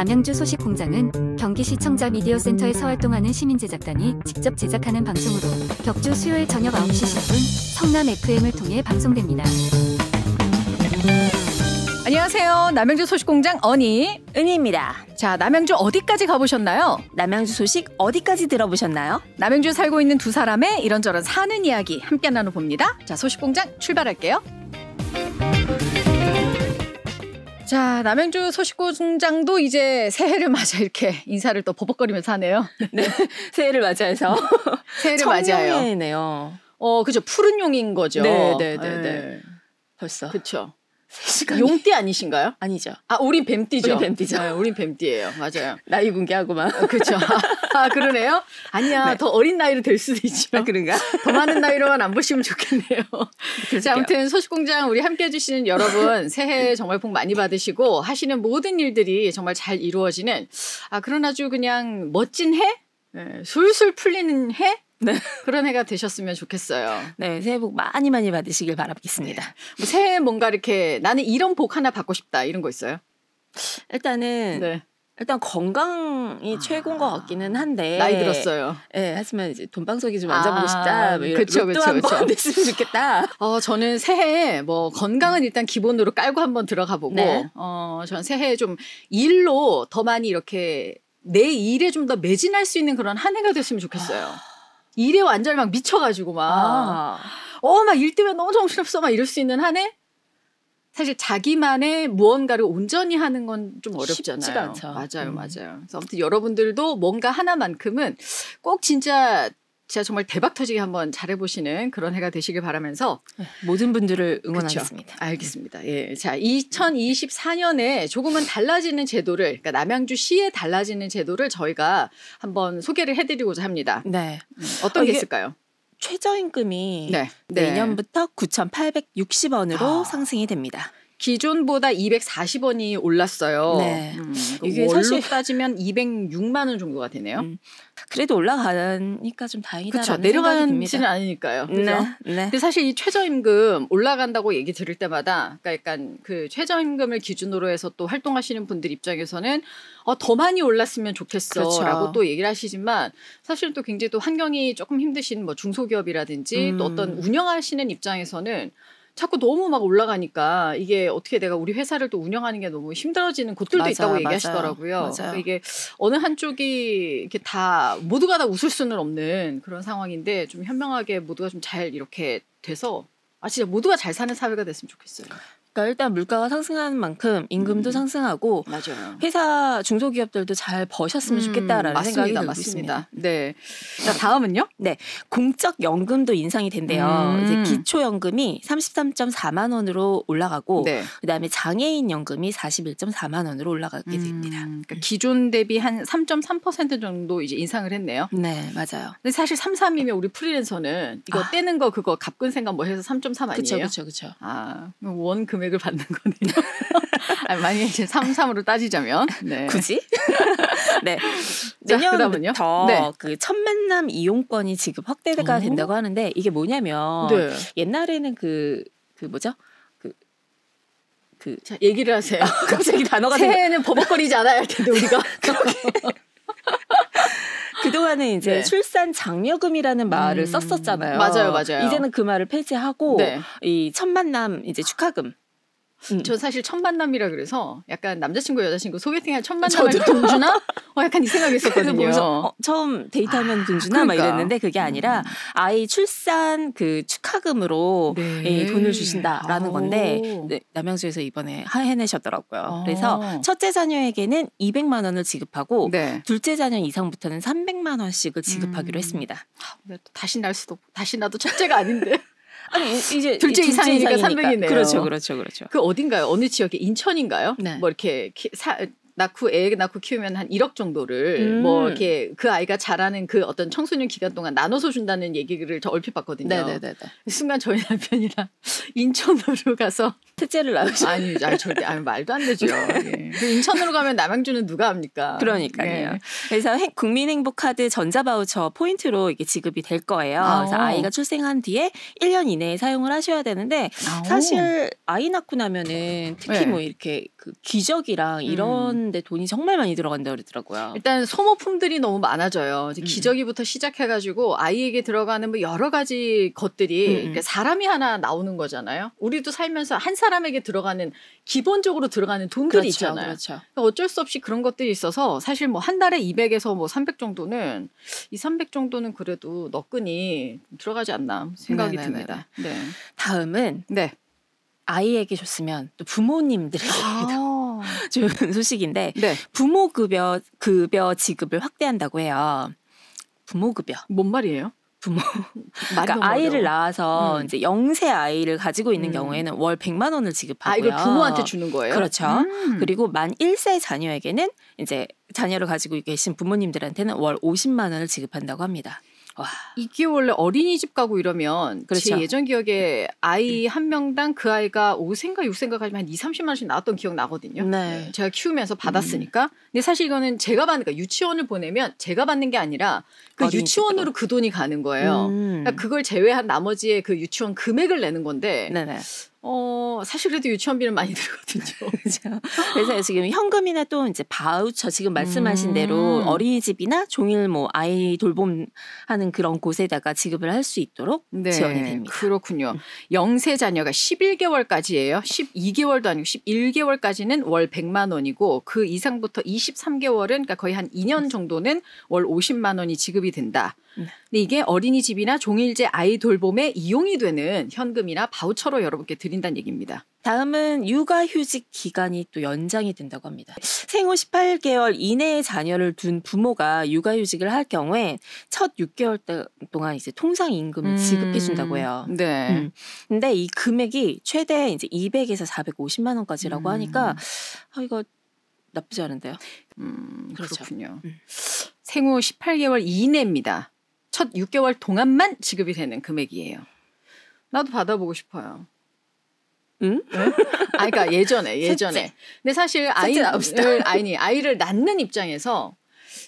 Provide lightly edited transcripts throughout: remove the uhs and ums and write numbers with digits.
남양주 소식공장은 경기시청자 미디어센터에서 활동하는 시민제작단이 직접 제작하는 방송으로 격주 수요일 저녁 9시 10분 성남 FM을 통해 방송됩니다. 안녕하세요. 남양주 소식공장 언니 은희입니다. 자, 남양주 어디까지 가보셨나요? 남양주 소식 어디까지 들어보셨나요? 남양주에 살고 있는 두 사람의 이런저런 사는 이야기 함께 나눠봅니다. 자, 소식공장 출발할게요. 자, 남양주 소식공장도 이제 새해를 맞아 이렇게 인사를 또 버벅거리면서 하네요. 네, 새해를 맞이해서 새해를 맞이해요. 청룡이네요. 그죠. 푸른 용인 거죠. 네. 벌써. 그렇죠. 3시간. 용띠 아니신가요? 아니죠. 우린 뱀띠죠. 우린 뱀띠죠. 네, 우린 뱀띠예요. 맞아요. 나이 공개하고만. 그렇죠. 그러네요. 아니야, 네. 더 어린 나이로 될 수도 있죠. 그런가? 더 많은 나이로만 안 보시면 좋겠네요. 자, 아무튼 소식공장 우리 함께 해주시는 여러분 새해 정말 복 많이 받으시고 하시는 모든 일들이 정말 잘 이루어지는 그런 아주 그냥 멋진 해? 네, 술술 풀리는 해? 네. 그런 해가 되셨으면 좋겠어요. 네, 새해 복 많이 받으시길 바라겠습니다. 뭐 새해 뭔가 이렇게 나는 이런 복 하나 받고 싶다 이런 거 있어요? 일단 건강이 최고인 것 같기는 한데 나이 들었어요. 네, 하지만 이제 돈방석이 좀 앉아보고 싶다. 뭐 그쵸. 한번 됐으면 좋겠다. 저는 새해에 뭐 건강은 일단 기본으로 깔고 한번 들어가 보고, 네. 전 새해에 좀 일로 더 많이 이렇게 내 일에 좀 더 매진할 수 있는 그런 한 해가 됐으면 좋겠어요. 일에 완전히 막 미쳐가지고 막 일 때문에 너무 정신없어 막 이럴 수 있는 한 해? 사실 자기만의 무언가를 온전히 하는 건 좀 어렵잖아요. 쉽지가 않죠. 맞아요. 그래서 아무튼 여러분들도 뭔가 하나만큼은 꼭 진짜 정말 대박 터지게 한번 잘해보시는 그런 해가 되시길 바라면서 모든 분들을 응원하겠습니다. 그쵸? 알겠습니다. 예. 자, 2024년에 조금은 달라지는 제도를, 그러니까 남양주시에 달라지는 제도를 저희가 한번 소개를 해드리고자 합니다. 네. 어떤 게 있을까요? 최저임금이 네. 내년부터 9,860원으로 상승이 됩니다. 기존보다 240원이 올랐어요. 네. 이게 사실 따지면 206만 원 정도가 되네요. 그래도 올라가니까 좀 다행이다라는 그렇죠. 생각이 듭니다. 내려가지는 않으니까요. 그죠? 네. 근데 사실 이 최저임금 올라간다고 얘기 들을 때마다 그러니까 약간 그 최저임금을 기준으로 해서 또 활동하시는 분들 입장에서는 더 많이 올랐으면 좋겠어라고 그렇죠. 또 얘기를 하시지만 사실은 또 굉장히 또 환경이 조금 힘드신 뭐 중소기업이라든지 또 어떤 운영하시는 입장에서는 자꾸 너무 막 올라가니까 이게 어떻게 내가 우리 회사를 또 운영하는 게 너무 힘들어지는 곳들도 있다고 얘기하시더라고요. 맞아요. 그러니까 이게 어느 한쪽이 이렇게 다 모두가 다 웃을 수는 없는 그런 상황인데 좀 현명하게 모두가 좀 잘 이렇게 돼서 진짜 모두가 잘 사는 사회가 됐으면 좋겠어요. 그러니까 일단 물가가 상승하는 만큼 임금도 상승하고 맞아요. 회사 중소기업들도 잘 버셨으면 좋겠다라는 생각이 들고 있습니다. 네. 자, 다음은요? 네, 공적 연금도 인상이 된대요. 이제 기초연금이 33.4만 원으로 올라가고 그다음에 장애인 연금이 41.4만 원으로 올라가게 됩니다. 그러니까 기존 대비 한 3.3% 정도 이제 인상을 했네요. 네, 맞아요. 근데 사실 3.3이면 우리 프리랜서는 이거 떼는 거 그거 갑근생각 뭐 해서 3.3 아니에요? 그렇죠. 원 금액을 받는 거네요. 만약에 이제 3.3으로 따지자면 굳이? 네. 자, 내년부터 그 천만남 이용권이 지급 확대가 된다고 하는데 이게 뭐냐면 옛날에는 그 뭐죠? 자, 얘기를 하세요. 갑자기 단어가 새해에는 버벅거리지 않아야 할 텐데 우리가. 그동안은 이제 출산 장려금이라는 말을 썼었잖아요. 맞아요. 이제는 그 말을 폐지하고 이 천만남 이제 축하금. 전 사실 첫 만남이라 그래서 약간 남자친구 여자친구 소개팅할 첫 만남할 때 돈 주나? 약간 이 생각했었거든요. 처음 데이트하면 돈 주나? 막 이랬는데 그게 아니라 아이 출산 그 축하금으로 돈을 주신다라는 건데 남양주에서 이번에 해내셨더라고요. 그래서 첫째 자녀에게는 200만 원을 지급하고 둘째 자녀 이상부터는 300만 원씩을 지급하기로 했습니다. 다시 나도 첫째가 아닌데. 아니 이제 둘째 이상이니까 300이네요. 그렇죠. 그 어딘가요? 어느 지역에 인천인가요? 뭐 이렇게 애 낳고 키우면 한 1억 정도를 뭐 이렇게 그 아이가 자라는 그 어떤 청소년 기간 동안 나눠서 준다는 얘기를 저 얼핏 봤거든요. 네네네. 순간 저희 남편이랑 인천으로 가서 특제를 낳으셔. 아니 절대 말도 안 되죠. 그 인천으로 가면 남양주는 누가 합니까? 그러니까요. 그래서 국민행복카드 전자바우처 포인트로 이게 지급이 될 거예요. 그래서 아이가 출생한 뒤에 1년 이내에 사용을 하셔야 되는데 사실 아이 낳고 나면은 특히 뭐 이렇게 그 기저귀랑 이런 하는데 돈이 정말 많이 들어간다 그러더라고요. 일단 소모품들이 너무 많아져요. 이제 기저귀부터 시작해가지고 아이에게 들어가는 뭐 여러 가지 것들이 그러니까 사람이 하나 나오는 거잖아요. 우리도 살면서 한 사람에게 들어가는 기본적으로 들어가는 돈들이 그렇죠, 있잖아요. 그렇죠. 그러니까 어쩔 수 없이 그런 것들이 있어서 사실 뭐 한 달에 200에서 뭐 300 정도는 300 정도는 그래도 너끈히 들어가지 않나 생각이 네네네네. 듭니다. 네. 다음은 네. 아이에게 줬으면 또 부모님들에게도 좋은 소식인데 네. 부모급여 지급을 확대한다고 해요. 부모급여. 뭔 말이에요? 부모. 말이 그러니까 너무 아이를 어려워. 낳아서 이제 영세 아이를 가지고 있는 경우에는 월 100만 원을 지급하고요. 이걸 부모한테 주는 거예요? 그렇죠. 그리고 만 1세 자녀에게는 이제 자녀를 가지고 계신 부모님들한테는 월 50만 원을 지급한다고 합니다. 와. 이게 원래 어린이집 가고 이러면 그렇죠. 제 예전 기억에 아이 한 명당 그 아이가 5세인가 6세인가 가지면 한 2-30만 원씩 나왔던 기억 나거든요. 네. 제가 키우면서 받았으니까. 근데 사실 이거는 제가 받는 그러니까 유치원을 보내면 제가 받는 게 아니라 그 어린이집으로. 유치원으로 그 돈이 가는 거예요. 그러니까 그걸 제외한 나머지의 그 유치원 금액을 내는 건데 네네. 사실 그래도 유치원비는 많이 들거든요. 그렇죠. 그래서 지금 현금이나 또 이제 바우처 지금 말씀하신 대로 어린이집이나 종일 뭐 아이 돌봄하는 그런 곳에다가 지급을 할 수 있도록 지원이 됩니다. 그렇군요. 영세 자녀가 11개월까지예요. 12개월도 아니고 11개월까지는 월 100만 원이고 그 이상부터 23개월은 그러니까 거의 한 2년 정도는 월 50만 원이 지급이 된다. 근데 이게 어린이집이나 종일제 아이 돌봄에 이용이 되는 현금이나 바우처로 여러분께 드린다는 얘기입니다. 다음은 육아휴직 기간이 또 연장이 된다고 합니다. 생후 18개월 이내의 자녀를 둔 부모가 육아휴직을 할 경우에 첫 6개월 동안 이제 통상임금을 지급해 준다고 해요. 네. 근데 이 금액이 최대 이제 200에서 450만 원까지라고 하니까 이거 나쁘지 않은데요. 그렇죠. 그렇군요. 생후 18개월 이내입니다. 첫 6개월 동안만 지급이 되는 금액이에요. 나도 받아보고 싶어요. 응? 그러니까 예전에. 셋째. 근데 사실 아이를 낳는 입장에서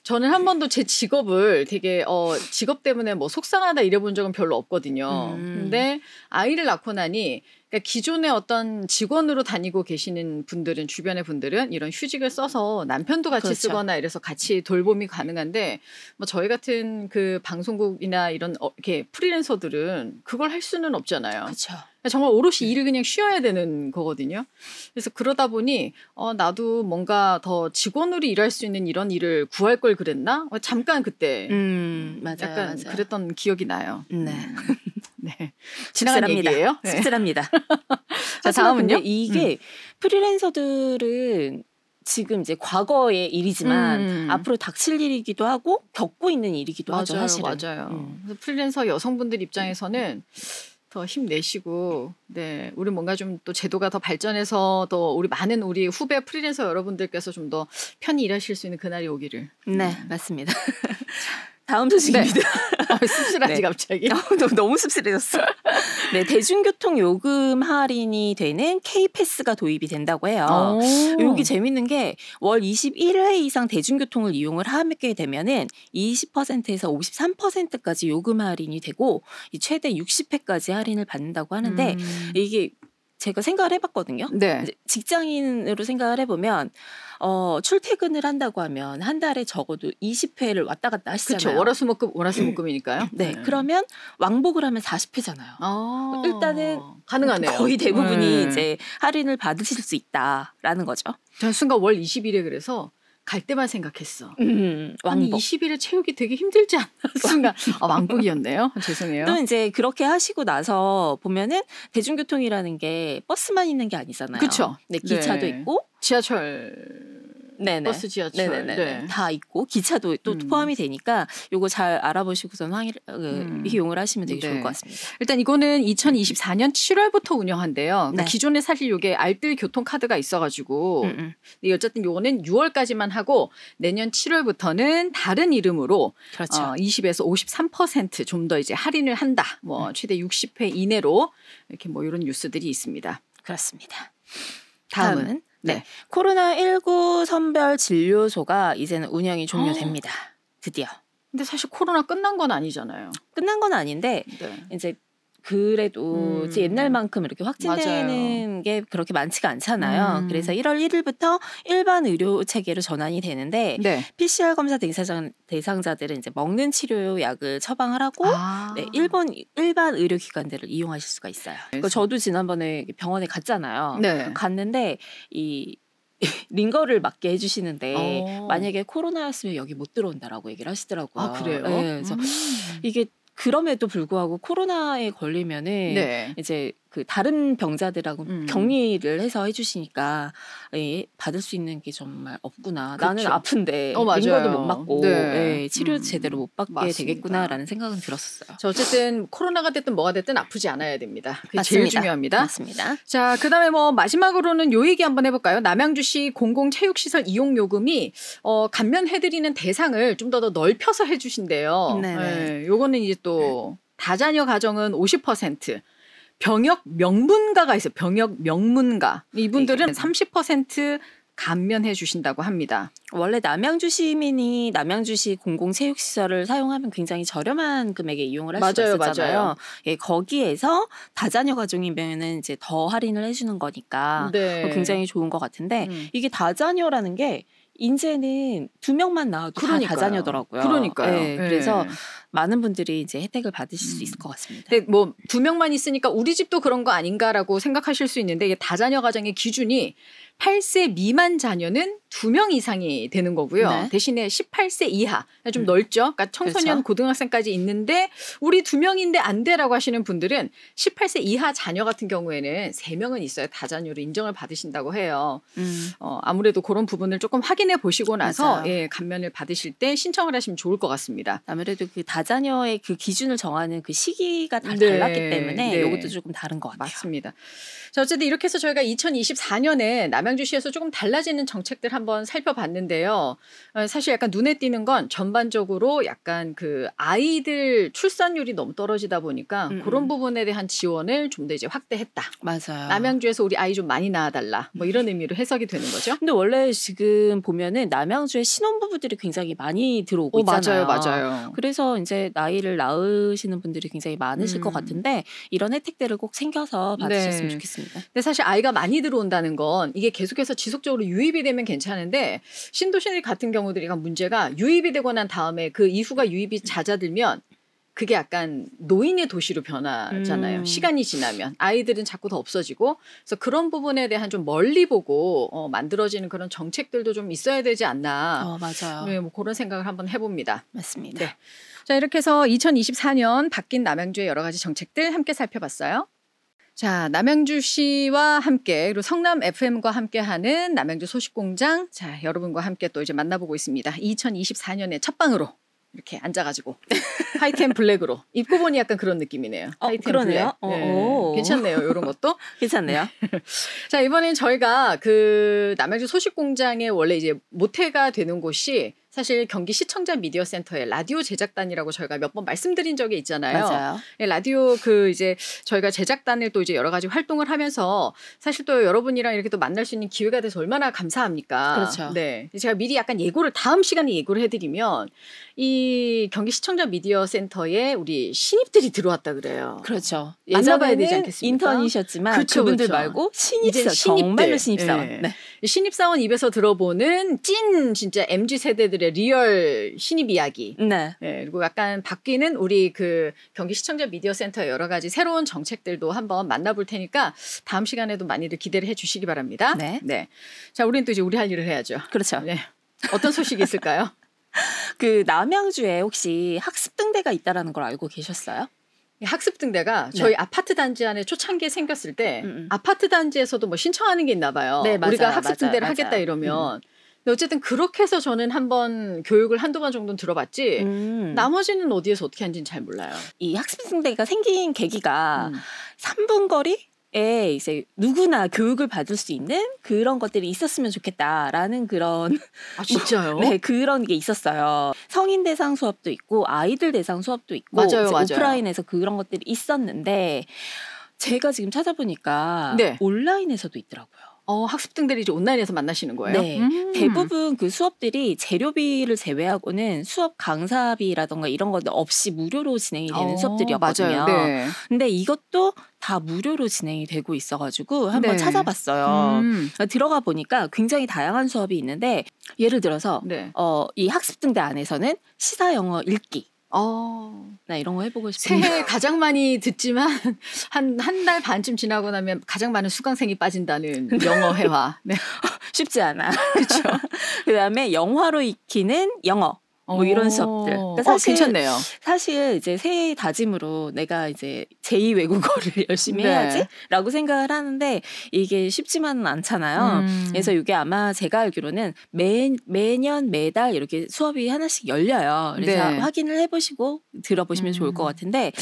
저는 한 번도 제 직업을 되게 직업 때문에 뭐 속상하다 이래본 적은 별로 없거든요. 근데 아이를 낳고 나니 그러니까 기존의 어떤 직원으로 다니고 계시는 분들은 주변의 분들은 이런 휴직을 써서 남편도 같이 그렇죠. 쓰거나 이래서 같이 돌봄이 가능한데 뭐 저희 같은 그 방송국이나 이런 이렇게 프리랜서들은 그걸 할 수는 없잖아요. 그렇죠. 정말 오롯이 일을 그냥 쉬어야 되는 거거든요. 그래서 그러다 보니 나도 뭔가 더 직원으로 일할 수 있는 이런 일을 구할 걸 그랬나? 잠깐 그때 맞아요, 약간 맞아요. 그랬던 기억이 나요. 네. 네. 지나간 얘기예요. 네. 씁쓸합니다. 자, 다음은요. 이게 프리랜서들은 지금 이제 과거의 일이지만 앞으로 닥칠 일이기도 하고 겪고 있는 일이기도 하죠. 사실은. 맞아요. 그래서 프리랜서 여성분들 입장에서는 더 힘내시고, 네, 우리 뭔가 좀 또 제도가 더 발전해서 더 우리 많은 우리 후배 프리랜서 여러분들께서 좀 더 편히 일하실 수 있는 그날이 오기를. 네, 맞습니다. 다음 소식입니다. 씁쓸하지 네. 갑자기. 너무 씁쓸해졌어. 네, 대중교통 요금 할인이 되는 K패스가 도입이 된다고 해요. 여기 재밌는 게 월 21회 이상 대중교통을 이용을 하게 되면은 20%에서 53%까지 요금 할인이 되고 최대 60회까지 할인을 받는다고 하는데 이게 제가 생각을 해봤거든요. 네. 이제 직장인으로 생각을 해보면 출퇴근을 한다고 하면 한 달에 적어도 20회를 왔다 갔다 하시잖아요. 그렇죠. 월화수목금이니까요. 네, 그러면 왕복을 하면 40회잖아요. 일단은 가능하네요. 거의 대부분이 이제 할인을 받으실 수 있다라는 거죠. 전 순간 월 20일에 그래서 갈 때만 생각했어. 왕복. 20일에 채우기 되게 힘들지 않나? 순간 왕복이었네요. 죄송해요. 또 이제 그렇게 하시고 나서 보면은 대중교통이라는 게 버스만 있는 게 아니잖아요. 그렇죠. 네, 기차도 네. 있고 지하철. 네네. 버스, 지하철. 네네네. 네. 다 있고 기차도 또 포함이 되니까 요거 잘 알아보시고선 이용을 하시면 되게 좋을 것 같습니다. 일단 이거는 2024년 7월부터 운영한대요. 그러니까 네. 기존에 사실 요게 알뜰 교통카드가 있어가지고 근데 어쨌든 요거는 6월까지만 하고 내년 7월부터는 다른 이름으로 그렇죠. 20에서 53% 좀 더 이제 할인을 한다. 뭐 최대 60회 이내로 이렇게 뭐 이런 뉴스들이 있습니다. 그렇습니다. 다음은 네. 코로나19 선별 진료소가 이제는 운영이 종료됩니다. 드디어. 근데 사실 코로나 끝난 건 아니잖아요. 끝난 건 아닌데 네. 이제 그래도 이제 옛날만큼 이렇게 확진되는 맞아요. 게 그렇게 많지가 않잖아요. 그래서 1월 1일부터 일반 의료 체계로 전환이 되는데 네. PCR 검사 대상자들은 이제 먹는 치료약을 처방하라고 네, 일반 의료기관들을 이용하실 수가 있어요. 그러니까 저도 지난번에 병원에 갔잖아요. 네. 갔는데 이 링거를 맞게 해주시는데 만약에 코로나였으면 여기 못 들어온다라고 얘기를 하시더라고요. 아, 그래요? 네, 그래서 이게 그럼에도 불구하고 코로나에 걸리면은 네. 이제 그 다른 병자들하고 격리를 해서 해주시니까 받을 수 있는 게 정말 없구나. 그쵸. 나는 아픈데 맞아요. 링거도 못 맞고 네. 치료 제대로 못 받게 맞습니다. 되겠구나라는 생각은 들었었어요. 자, 어쨌든 코로나가 됐든 뭐가 됐든 아프지 않아야 됩니다. 그게 제일 맞습니다. 중요합니다. 맞습니다. 자, 그다음에 뭐 마지막으로는 요 얘기 한번 해볼까요? 남양주시 공공체육시설 이용 요금이 감면해드리는 대상을 좀 더 넓혀서 해주신대요. 네네. 요거는 이제 또 다자녀 가정은 50%. 병역 명문가가 있어요. 병역 명문가. 이분들은 30% 감면해 주신다고 합니다. 원래 남양주 시민이 남양주시 공공체육시설을 사용하면 굉장히 저렴한 금액에 이용을 할 수가 있었잖아요. 맞아요. 예, 거기에서 다자녀 가정이면은 이제 더 할인을 해주는 거니까 네. 굉장히 좋은 것 같은데 이게 다자녀라는 게 이제는 2명만 낳아도 다 다자녀더라고요. 그러니까요. 네, 그래서 많은 분들이 이제 혜택을 받으실 수 있을 것 같습니다. 근데 뭐 2명만 있으니까 우리 집도 그런 거 아닌가라고 생각하실 수 있는데 이게 다자녀 가정의 기준이 8세 미만 자녀는 2명 이상이 되는 거고요. 네. 대신에 18세 이하 좀 넓죠. 그러니까 청소년 그렇죠. 고등학생까지 있는데 우리 2명인데 안 돼라고 하시는 분들은 18세 이하 자녀 같은 경우에는 3명은 있어야 다자녀로 인정을 받으신다고 해요. 아무래도 그런 부분을 조금 확인해 보시고 나서 감면을 받으실 때 신청을 하시면 좋을 것 같습니다. 아무래도 그 다자녀의 그 기준을 정하는 그 시기가 다 달랐기 때문에 이것도 조금 다른 것 같아요. 맞습니다. 자, 어쨌든 이렇게 해서 저희가 2024년에 남양주시에서 조금 달라지는 정책들 한번 살펴봤는데요. 사실 약간 눈에 띄는 건 전반적으로 약간 그 아이들 출산율이 너무 떨어지다 보니까 그런 부분에 대한 지원을 좀 더 이제 확대했다. 맞아요. 남양주에서 우리 아이 좀 많이 낳아달라. 뭐 이런 의미로 해석이 되는 거죠. 근데 원래 지금 보면은 남양주에 신혼부부들이 굉장히 많이 들어오고 있잖아요. 맞아요. 그래서 이제 나이를 낳으시는 분들이 굉장히 많으실 것 같은데 이런 혜택들을 꼭 챙겨서 받으셨으면 좋겠습니다. 근데 사실 아이가 많이 들어온다는 건 이게 계속해서 지속적으로 유입이 되면 괜찮은데 신도시 같은 경우들이 문제가 유입이 되고 난 다음에 그 이후가 유입이 잦아들면 그게 약간 노인의 도시로 변하잖아요. 시간이 지나면 아이들은 자꾸 더 없어지고 그래서 그런 부분에 대한 좀 멀리 보고 만들어지는 그런 정책들도 좀 있어야 되지 않나. 맞아요. 네, 뭐 그런 생각을 한번 해봅니다. 맞습니다. 네. 자, 이렇게 해서 2024년 바뀐 남양주의 여러 가지 정책들 함께 살펴봤어요. 자, 남양주시와 함께 그리고 성남 FM과 함께하는 남양주 소식공장. 자, 여러분과 함께 또 이제 만나보고 있습니다. 2024년의 첫 방으로 이렇게 앉아가지고 화이트 앤 블랙으로 입고 보니 약간 그런 느낌이네요. 화이트 그러네요. 앤 블랙. 네, 괜찮네요. 이런 것도. 괜찮네요. 자, 이번엔 저희가 그 남양주 소식공장에 원래 이제 모태가 되는 곳이 사실 경기 시청자 미디어 센터의 라디오 제작단이라고 저희가 몇 번 말씀드린 적이 있잖아요. 맞아요. 네, 라디오 그 이제 저희가 제작단을 또 이제 여러 가지 활동을 하면서 사실 또 여러분이랑 이렇게 또 만날 수 있는 기회가 돼서 얼마나 감사합니까? 그렇죠. 네. 제가 미리 약간 예고를 다음 시간에 예고를 해드리면 이 경기 시청자 미디어 센터에 우리 신입들이 들어왔다 그래요. 그렇죠. 만나봐야 되지 예전에는 않겠습니까? 인턴이셨지만 그쵸, 그분들 그쵸. 말고 이제 신입사원, 정말로 신입들. 신입사원. 네. 네. 신입사원 입에서 들어보는 찐 진짜 MZ 세대들의 리얼 신입 이야기. 네. 네, 그리고 약간 바뀌는 우리 그 경기 시청자 미디어 센터의 여러 가지 새로운 정책들도 한번 만나볼 테니까 다음 시간에도 많이들 기대를 해주시기 바랍니다. 네. 자, 우리는 또 이제 우리 할 일을 해야죠. 그렇죠. 네. 어떤 소식이 있을까요? 그 남양주에 혹시 학습등대가 있다라는 걸 알고 계셨어요? 학습등대가 저희 아파트 단지 안에 초창기에 생겼을 때 아파트 단지에서도 뭐 신청하는 게 있나 봐요. 네, 맞아요. 우리가 학습등대를 맞아요. 하겠다 이러면. 근데 어쨌든 그렇게 해서 저는 한번 교육을 한두 번 정도는 들어봤지 나머지는 어디에서 어떻게 하는지는 잘 몰라요. 이 학습등대가 생긴 계기가 3분 거리에 이제 누구나 교육을 받을 수 있는 그런 것들이 있었으면 좋겠다라는 그런 진짜요? 네, 그런 게 있었어요. 성인 대상 수업도 있고 아이들 대상 수업도 있고 맞아요. 오프라인에서 그런 것들이 있었는데 제가 지금 찾아보니까 온라인에서도 있더라고요. 학습 등들이 이제 온라인에서 만나시는 거예요? 네. 대부분 그 수업들이 재료비를 제외하고는 수업 강사비라던가 이런 것 없이 무료로 진행이 되는 수업들이었거든요. 맞아요. 네. 근데 이것도 다 무료로 진행이 되고 있어가지고 한번 네. 찾아봤어요. 들어가 보니까 굉장히 다양한 수업이 있는데 예를 들어서 네. 이 학습 등대 안에서는 시사 영어 읽기 나 이런 거 해보고 싶은데 새해 가장 많이 듣지만 한 달 반쯤 지나고 나면 가장 많은 수강생이 빠진다는 영어 회화. 네. 쉽지 않아. 그렇죠. 그다음에 영화로 익히는 영어. 뭐 이런 수업들. 그러니까 사실 괜찮네요. 사실 이제 새해 다짐으로 내가 이제 제2 외국어를 열심히 네. 해야지라고 생각을 하는데 이게 쉽지만은 않잖아요. 그래서 이게 아마 제가 알기로는 매년 매달 이렇게 수업이 하나씩 열려요. 그래서 네. 확인을 해보시고 들어보시면 좋을 것 같은데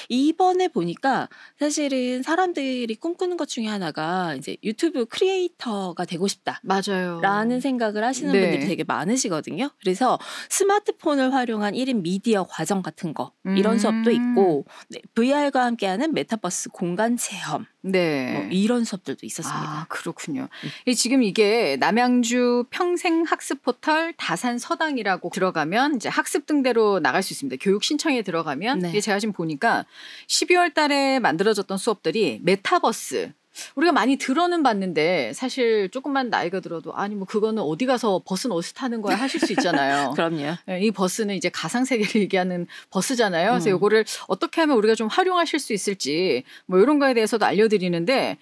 이번에 보니까 사실은 사람들이 꿈꾸는 것 중에 하나가 이제 유튜브 크리에이터가 되고 싶다. 맞아요. 라는 생각을 하시는 네. 분들이 되게 많으시거든요. 그래서 스마트폰을 활용한 1인 미디어 과정 같은 거 이런 수업도 있고 네, VR과 함께하는 메타버스 공간 체험 네. 뭐 이런 수업들도 있었습니다. 아, 그렇군요. 지금 이게 남양주 평생학습 포털 다산서당이라고 들어가면 이제 학습 등대로 나갈 수 있습니다. 교육 신청에 들어가면 네. 이게 제가 지금 보니까 12월 달에 만들어졌던 수업들이 메타버스 우리가 많이 들어는 봤는데 사실 조금만 나이가 들어도 아니 뭐 그거는 어디 가서 버스는 어디서 타는 거야 하실 수 있잖아요. 그럼요. 이 버스는 이제 가상세계를 얘기하는 버스잖아요. 그래서 이거를 어떻게 하면 우리가 좀 활용하실 수 있을지 뭐 이런 거에 대해서도 알려드리는데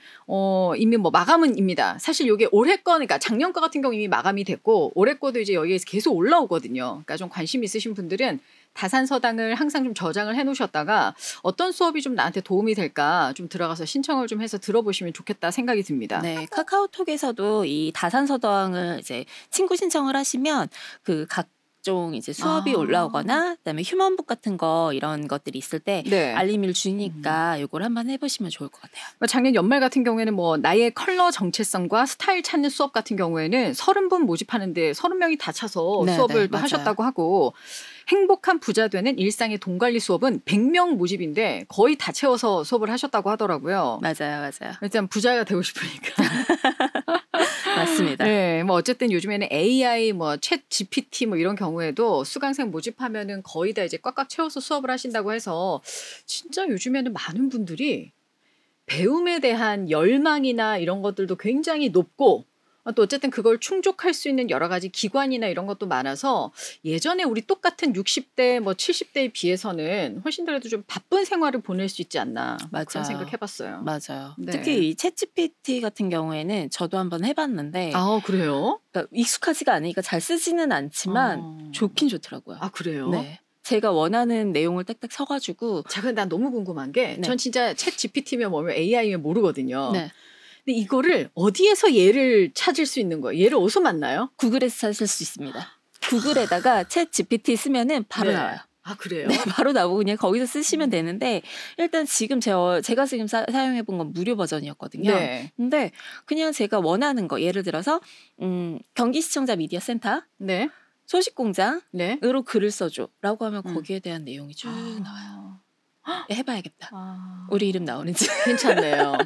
이미 뭐 마감은입니다. 사실 이게 올해 거 그러니까 작년 거 같은 경우 이미 마감이 됐고 올해 거도 이제 여기에서 계속 올라오거든요. 그러니까 좀 관심 있으신 분들은 다산서당을 항상 좀 저장을 해놓으셨다가 어떤 수업이 좀 나한테 도움이 될까 좀 들어가서 신청을 좀 해서 들어보시면 좋겠다 생각이 듭니다. 네, 카카오톡에서도 이 다산서당을 이제 친구 신청을 하시면 그 각종 이제 수업이 올라오거나 그다음에 휴먼북 같은 거 이런 것들이 있을 때 네. 알림을 주니까 이걸 한번 해보시면 좋을 것 같아요. 작년 연말 같은 경우에는 뭐 나의 컬러 정체성과 스타일 찾는 수업 같은 경우에는 30분 모집하는데 30명이 다 차서 네, 수업을 네, 또 맞아요. 하셨다고 하고 행복한 부자 되는 일상의 돈 관리 수업은 100명 모집인데 거의 다 채워서 수업을 하셨다고 하더라고요. 맞아요. 일단 부자가 되고 싶으니까. 맞습니다. 네, 뭐 어쨌든 요즘에는 AI, 뭐 챗 GPT 뭐 이런 경우에도 수강생 모집하면은 거의 다 이제 꽉꽉 채워서 수업을 하신다고 해서 진짜 요즘에는 많은 분들이 배움에 대한 열망이나 이런 것들도 굉장히 높고 또 어쨌든 그걸 충족할 수 있는 여러 가지 기관이나 이런 것도 많아서 예전에 우리 똑같은 60대 뭐 70대에 비해서는 훨씬 더라도 좀 바쁜 생활을 보낼 수 있지 않나 맞아요. 그런 생각해봤어요. 맞아요. 네. 특히 이 챗GPT 같은 경우에는 저도 한번 해봤는데 아 그래요? 그러니까 익숙하지가 않으니까 잘 쓰지는 않지만 좋긴 좋더라고요. 아 그래요? 네. 제가 원하는 내용을 딱딱 써가지고 자, 근데 난 너무 궁금한 게 전 네. 진짜 챗 GPT면 뭐면 AI면 모르거든요. 네. 근데 이거를 어디에서 얘를 찾을 수 있는 거예요? 얘를 어디서 만나요? 구글에서 찾을 수 있습니다. 구글에다가 챗 GPT 쓰면은 바로 네. 나와요. 아 그래요? 네, 바로 나오고 그냥 거기서 쓰시면 되는데 일단 지금 제가 지금 사용해본 건 무료 버전이었거든요. 네. 근데 그냥 제가 원하는 거 예를 들어서 경기시청자 미디어 센터 네. 소식공장으로 네. 글을 써줘라고 하면 거기에 대한 내용이 쭉 나와요. 해봐야겠다. 우리 이름 나오는지. 괜찮네요.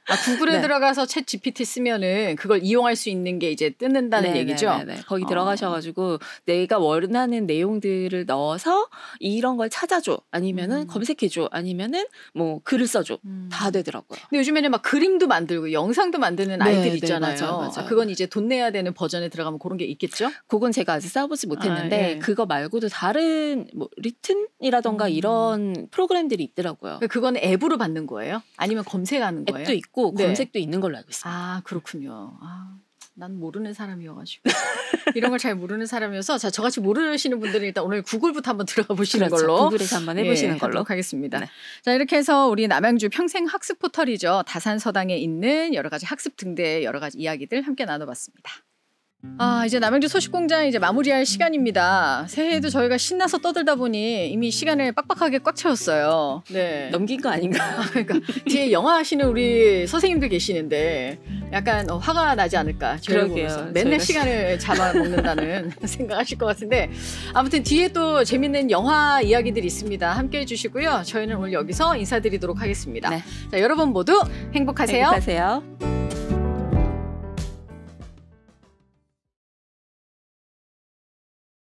아, 구글에 네. 들어가서 챗 GPT 쓰면은 그걸 이용할 수 있는 게 이제 뜨는다는 얘기죠. 네. 거기 들어가셔가지고 내가 원하는 내용들을 넣어서 이런 걸 찾아줘 아니면은 검색해줘 아니면은 뭐 글을 써줘 다 되더라고요. 근데 요즘에는 막 그림도 만들고 영상도 만드는 네, 아이들 네, 있잖아요. 맞아요. 아, 그건 이제 돈 내야 되는 버전에 들어가면 그런 게 있겠죠? 그건 제가 아직 써보지 못했는데 아, 예. 그거 말고도 다른 뭐 리튼이라던가 이런 프로그램들이 있더라고요. 그건 앱으로 받는 거예요? 아니면 검색하는 거예요? 앱도 있고 네. 검색도 있는 걸로 알고 있습니다. 아 그렇군요. 아, 난 모르는 사람이어가지고 이런 걸 잘 모르는 사람이어서 자 저같이 모르시는 분들은 일단 오늘 구글부터 한번 들어가 보시는 그렇죠. 걸로 구글에서 한번 해보시는 걸로 하도록 하겠습니다. 네. 자 이렇게 해서 우리 남양주 평생 학습 포털이죠. 다산서당에 있는 여러 가지 학습 등대 여러 가지 이야기들 함께 나눠봤습니다. 아 이제 남양주 소식공장 이제 마무리할 시간입니다. 새해에도 저희가 신나서 떠들다 보니 이미 시간을 빡빡하게 꽉 채웠어요. 네. 넘긴 거 아닌가? 그러니까 뒤에 영화 하시는 우리 선생님들 계시는데 약간 화가 나지 않을까 저희를 그러게요. 보면서 맨날 저희가 시간을 잡아먹는다는 생각하실 것 같은데 아무튼 뒤에 또 재밌는 영화 이야기들이 있습니다. 함께해 주시고요. 저희는 오늘 여기서 인사드리도록 하겠습니다. 네. 자 여러분 모두 행복하세요. 행복하세요.